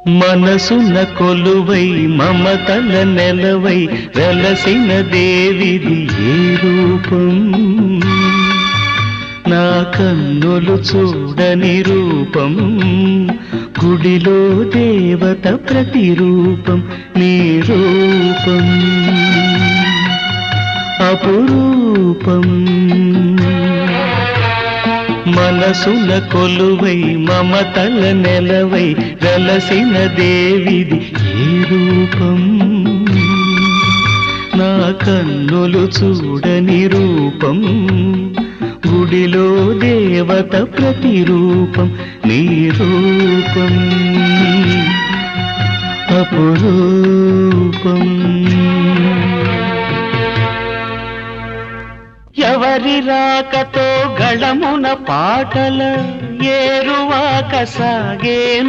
మనసున కొలువై మమతల నెలవై వెలసిన దేవిది ఏ రూపం నా కన్నులు చూడని రూపం గుడిలో దేవత ప్రతిరూపం నీ రూపం అపురూపం మనసున కొలువై మమతల నెలవై వెలసిన దేవిది ఏ రూపం నా కన్నులు చూడని రూపం గుడిలో దేవత ప్రతిరూపం నీ రూపం అపురూపం ఎవరి రాకతో గళమున పాటల ఏరువాక సాగేను